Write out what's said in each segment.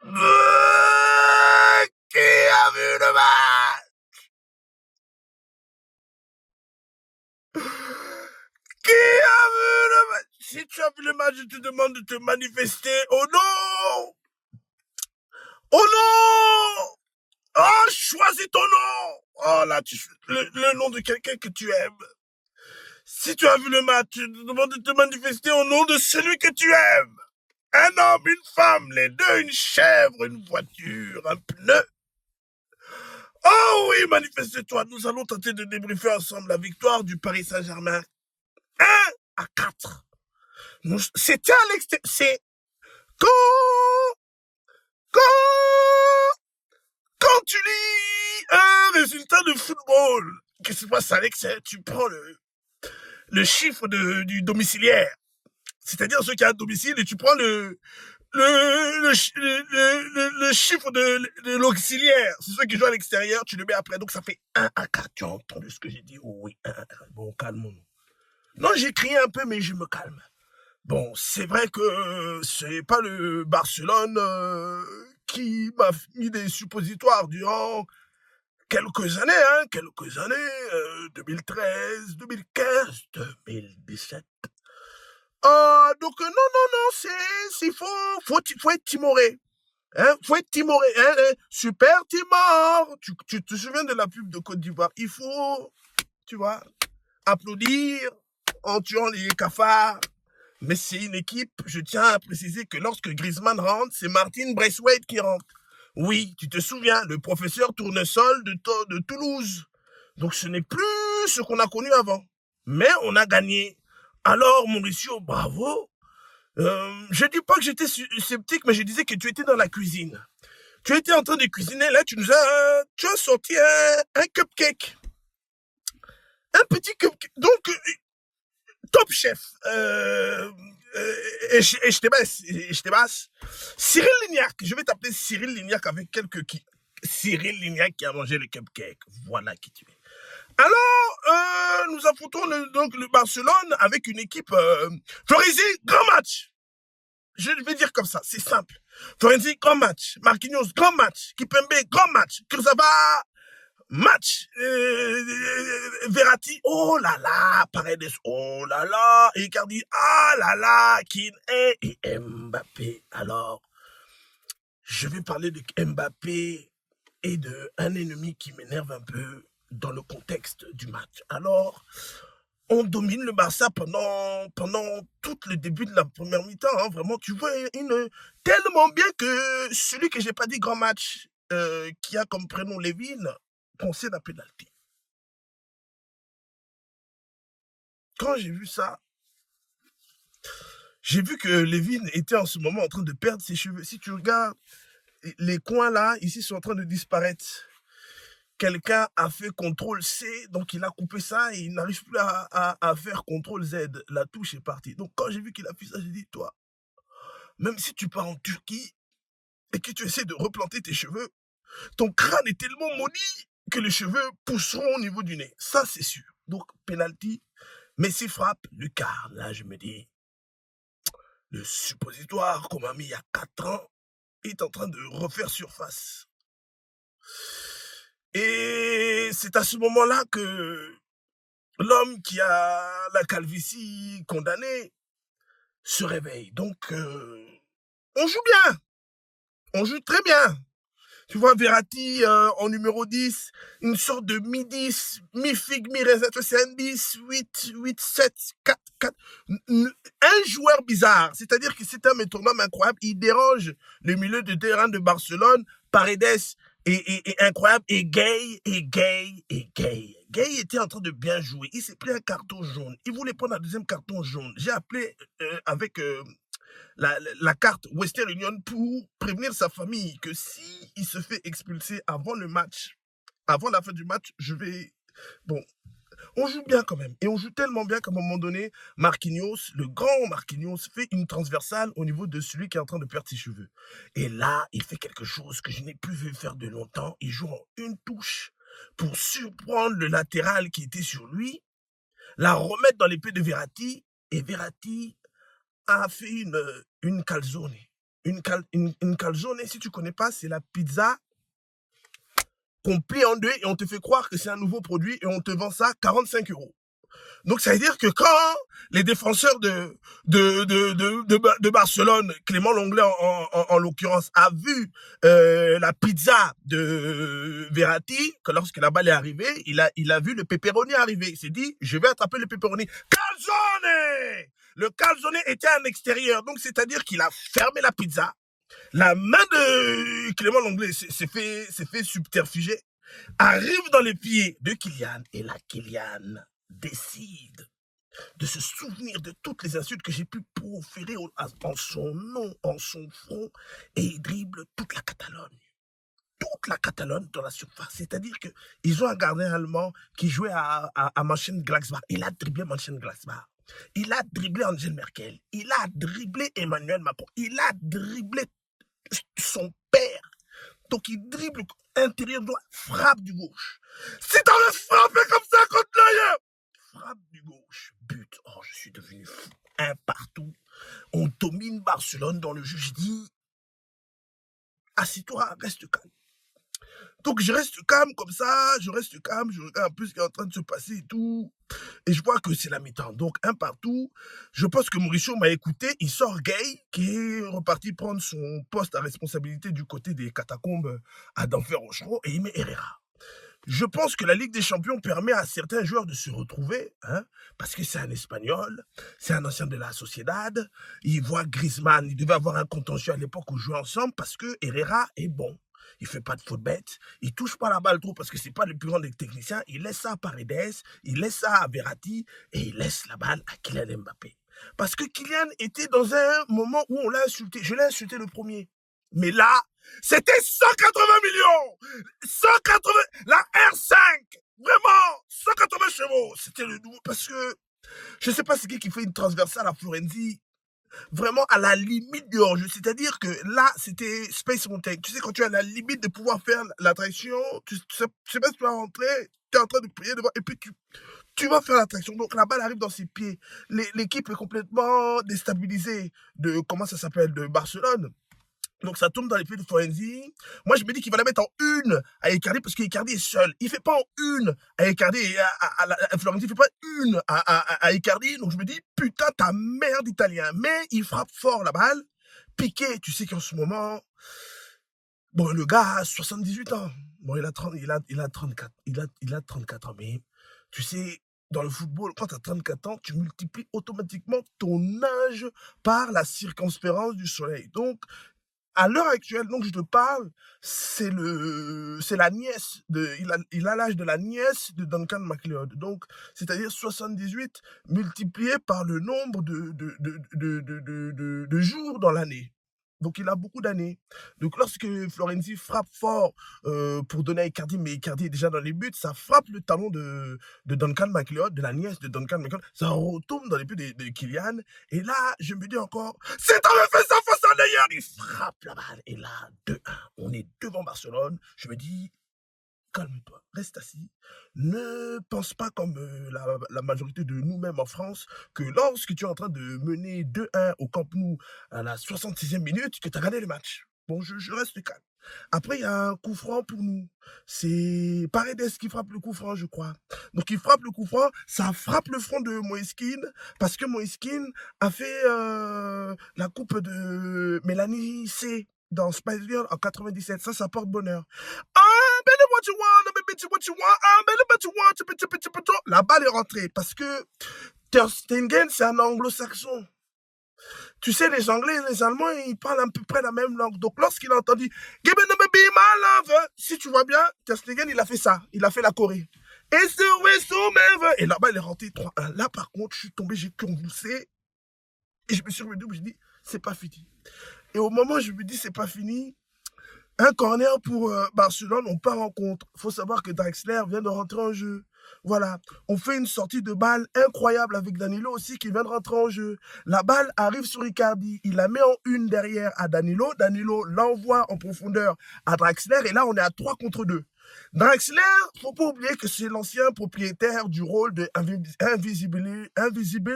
Qui a vu le match? Qui a vu le match? Si tu as vu le match, je te demande de te manifester. Oh non! Oh non! Oh, choisis ton nom! Oh là, le nom de quelqu'un que tu aimes. Si tu as vu le match, je te demande de te manifester au nom de celui que tu aimes. Un homme, une femme, les deux, une chèvre, une voiture, un pneu. Oh oui, manifeste-toi. Nous allons tenter de débriefer ensemble la victoire du Paris Saint-Germain. 1-4. C'était à l'extérieur. C'est quand tu lis un résultat de football, qu'est-ce qui se passe à l'extérieur? Tu prends le chiffre du domiciliaire. C'est-à-dire ceux qui ont un domicile et tu prends le chiffre de l'auxiliaire. C'est ceux qui jouent à l'extérieur, tu le mets après. Donc ça fait 1-4. Tu as entendu ce que j'ai dit? Oh oui, 1-4. Bon, calmons-nous. Non, j'ai crié un peu, mais je me calme. Bon, c'est vrai que c'est pas le Barcelone qui m'a mis des suppositoires durant quelques années, 2013, 2015, 2017. Donc non, faut être timoré. Faut être timoré. Super Timor. Tu te souviens de la pub de Côte d'Ivoire? Il faut, tu vois, applaudir en tuant les cafards. Mais c'est une équipe, je tiens à préciser que lorsque Griezmann rentre, c'est Martin Braithwaite qui rentre. Oui, tu te souviens, le professeur Tournesol de Toulouse. Donc ce n'est plus ce qu'on a connu avant. Mais on a gagné. Alors, Mauricio, bravo. Je dis pas que j'étais sceptique, mais je disais que tu étais dans la cuisine. Tu étais en train de cuisiner, là, tu as sorti un cupcake. Un petit cupcake. Donc, top chef. Et je te basse. Cyril Lignac. Je vais t'appeler Cyril Lignac avec quelques qui. Cyril Lignac qui a mangé le cupcake. Voilà qui tu es. Alors, nous affrontons donc le Barcelone avec une équipe Florenzi, grand match. Je vais dire comme ça, c'est simple. Florenzi, grand match. Marquinhos, grand match. Kipembe, grand match. Kurzawa, match. Verratti, oh là là. Paredes, oh là là. Icardi, ah là là. Keane et Mbappé. Alors, je vais parler de Mbappé et d'un ennemi qui m'énerve un peu dans le contexte du match. Alors, on domine le Barça pendant tout le début de la première mi-temps. Vraiment, tu vois, tellement bien que celui que j'ai pas dit grand match, qui a comme prénom Lévin, concède la pénalité. Quand j'ai vu ça, j'ai vu que Lévin était en ce moment en train de perdre ses cheveux. Si tu regardes, les coins là, ici, sont en train de disparaître. Quelqu'un a fait CTRL-C, donc il a coupé ça et il n'arrive plus à faire CTRL-Z. La touche est partie. Donc quand j'ai vu qu'il a fait ça, j'ai dit, toi, même si tu pars en Turquie et que tu essaies de replanter tes cheveux, ton crâne est tellement maudit que les cheveux pousseront au niveau du nez. Ça, c'est sûr. Donc, penalty, Messi frappe, Lucas. Là, je me dis, le suppositoire qu'on m'a mis il y a 4 ans est en train de refaire surface. Et c'est à ce moment-là que l'homme qui a la calvitie condamnée se réveille. Donc, on joue bien. On joue très bien. Tu vois, Verratti en numéro 10, une sorte de mi-10, mi-figue, mi-raisin, c'est un 10, 8, 8, 7, 4, 4. Un joueur bizarre, c'est-à-dire que c'est un métronome incroyable. Il dérange le milieu de terrain de Barcelone, Paredes est incroyable, et Gay. Gay était en train de bien jouer. Il s'est pris un carton jaune. Il voulait prendre un deuxième carton jaune. J'ai appelé avec la carte Western Union pour prévenir sa famille que si il se fait expulser avant le match, avant la fin du match, bon, on joue bien quand même. Et on joue tellement bien qu'à un moment donné, Marquinhos, le grand Marquinhos, fait une transversale au niveau de celui qui est en train de perdre ses cheveux. Et là, il fait quelque chose que je n'ai plus vu faire de longtemps. Il joue en une touche pour surprendre le latéral qui était sur lui, la remettre dans l'épée de Verratti, et Verratti a fait une calzone. Une calzone, si tu connais pas, c'est la pizza qu'on plie en deux et on te fait croire que c'est un nouveau produit et on te vend ça 45 €. Donc, ça veut dire que quand les défenseurs de Barcelone, Clément Lenglet en l'occurrence, a vu la pizza de Verratti, que lorsque la balle est arrivée, il a vu le pepperoni arriver. Il s'est dit, je vais attraper le pepperoni. Calzone! Le calzone était à l'extérieur, donc c'est-à-dire qu'il a fermé la pizza. La main de Clément Lenglet s'est fait subterfuger, arrive dans les pieds de Kylian, et là, Kylian décide de se souvenir de toutes les insultes que j'ai pu proférer en son nom, en son front, et il dribble toute la Catalogne. Toute la Catalogne dans la surface. C'est-à-dire qu'ils ont un gardien allemand qui jouait à Mönchengladbach. Il a dribblé Mönchengladbach. Il a dribblé Angela Merkel. Il a dribblé Emmanuel Macron. Il a dribblé son père. Donc il dribble intérieur droit, frappe du gauche. Si t'avais frappé comme ça contre l'œil, frappe du gauche, but. Oh, je suis devenu fou. Un partout. On domine Barcelone dans le jeu. Je dis, assis-toi, reste calme. Donc je reste calme comme ça, je reste calme, je regarde un peu ce qui est en train de se passer et tout. Et je vois que c'est la mi-temps. Donc un partout. Je pense que Mauricio m'a écouté. Il sort Gay, qui est reparti prendre son poste à responsabilité du côté des catacombes à Denfert-Rochereau, et il met Herrera. Je pense que la Ligue des Champions permet à certains joueurs de se retrouver, hein, parce que c'est un Espagnol, c'est un ancien de la Sociedad. Il voit Griezmann, il devait avoir un contentieux à l'époque où ils jouaient ensemble, parce que Herrera est bon. Il fait pas de faute bête, il touche pas la balle trop parce que c'est pas le plus grand des techniciens, il laisse ça à Paredes, il laisse ça à Verratti et il laisse la balle à Kylian Mbappé. Parce que Kylian était dans un moment où on l'a insulté, je l'ai insulté le premier. Mais là, c'était 180 millions, 180, la R5, vraiment, 180 chevaux, c'était le nouveau, parce que je sais pas c'est qui fait une transversale à Florenzi, vraiment à la limite du hors-jeu. C'est-à-dire que là, c'était Space Mountain. Tu sais, quand tu es à la limite de pouvoir faire l'attraction, tu sais pas si tu vas rentrer, tu es en train de prier devant, et puis tu vas faire l'attraction. Donc la balle arrive dans ses pieds. L'équipe est complètement déstabilisée de, comment ça s'appelle, de Barcelone. Donc ça tombe dans les pieds de Florenzi. Moi, je me dis qu'il va la mettre en une à Icardi parce qu'Icardi est seul. Il fait pas en une à Icardi et à Florenzi. Il fait pas une à Icardi. Donc je me dis, putain, ta merde italien. Mais il frappe fort la balle. Piqué, tu sais qu'en ce moment, bon, le gars a 78 ans. Bon, il a 34. Il a 34 ans. Mais tu sais, dans le football, quand tu as 34 ans, tu multiplies automatiquement ton âge par la circonférence du soleil. Donc, à l'heure actuelle, donc je te parle, c'est la nièce il a l'âge de la nièce de Duncan MacLeod. Donc, c'est-à-dire 78 multiplié par le nombre de jours dans l'année. Donc, il a beaucoup d'années. Donc, lorsque Florenzi frappe fort pour donner à Icardi, mais Icardi est déjà dans les buts, ça frappe le talon de Duncan MacLeod, de la nièce de Duncan MacLeod. Ça retombe dans les buts de Kylian. Et là, je me dis encore, si t'avais fait ça face à Neuer, il frappe la balle. Et là, 2-1, on est devant Barcelone. Je me dis, calme-toi, reste assis. Ne pense pas comme la majorité de nous-mêmes en France, que lorsque tu es en train de mener 2-1 au Camp Nou à la 66e minute, que tu as gagné le match. Bon, je reste calme. Après, il y a un coup franc pour nous. C'est Paredes qui frappe le coup franc, je crois. Donc, il frappe le coup franc, ça frappe le front de Moïskine, parce que Moïskine a fait la coupe de Mélanie C dans Spice Girl en 97. Ça porte bonheur. What you want, what you want, la balle est rentrée parce que Ter Stegen, c'est un anglo-saxon. Tu sais, les Anglais et les Allemands, ils parlent à peu près la même langue. Donc, lorsqu'il a entendu Give me the baby, my love, si tu vois bien, Ter Stegen, il a fait ça. Il a fait la Corée. Et là-bas, il est rentré 3-1. Là, par contre, je suis tombé, j'ai convulsé. Et je me suis revenu, je me dis, c'est pas fini. Et au moment où je me dis, c'est pas fini, un corner pour Barcelone, on part en contre. Il faut savoir que Draxler vient de rentrer en jeu. Voilà, on fait une sortie de balle incroyable avec Danilo aussi qui vient de rentrer en jeu. La balle arrive sur Icardi, il la met en une derrière à Danilo. Danilo l'envoie en profondeur à Draxler et là on est à 3 contre 2. Draxler, faut pas oublier que c'est l'ancien propriétaire du rôle de Invisible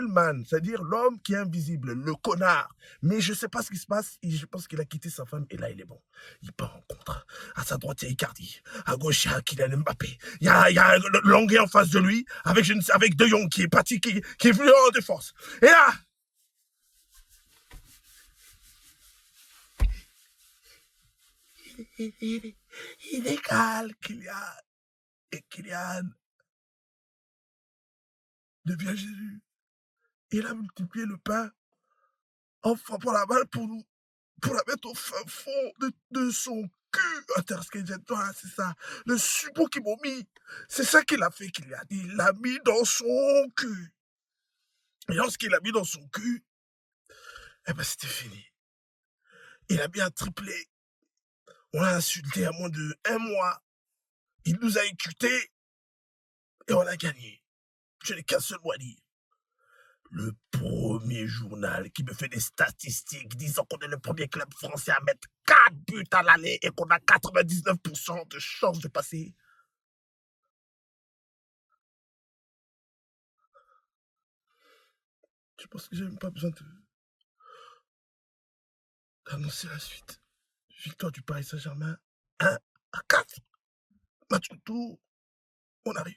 Man, c'est-à-dire l'homme qui est invisible, le connard. Mais je sais pas ce qui se passe, je pense qu'il a quitté sa femme et là il est bon. Il part en contre. À sa droite, il y a Icardi. À gauche, il y a Kylian Mbappé. Il y a Longuet en face de lui, avec De Jong qui est parti, qui est venu en défense. Et là, il décale Kylian. Et Kylian devient Jésus. Il a multiplié le pain en frappant la balle pour la mettre au fin fond de son cul. Voilà, c'est ça. Le suppôt qu'ils m'ont mis. C'est ça qu'il a fait, Kylian. Il l'a mis dans son cul. Et lorsqu'il l'a mis dans son cul, eh ben c'était fini. Il a mis un triplé. On l'a insulté à moins de 1 mois. Il nous a écutés et on a gagné. Je n'ai qu'un seul mot à dire. Le premier journal qui me fait des statistiques disant qu'on est le premier club français à mettre 4 buts à l'aller et qu'on a 99% de chances de passer. Je pense que j'ai même pas besoin d'annoncer la suite. Victoire du Paris Saint-Germain, 1-4. Match retour, on arrive.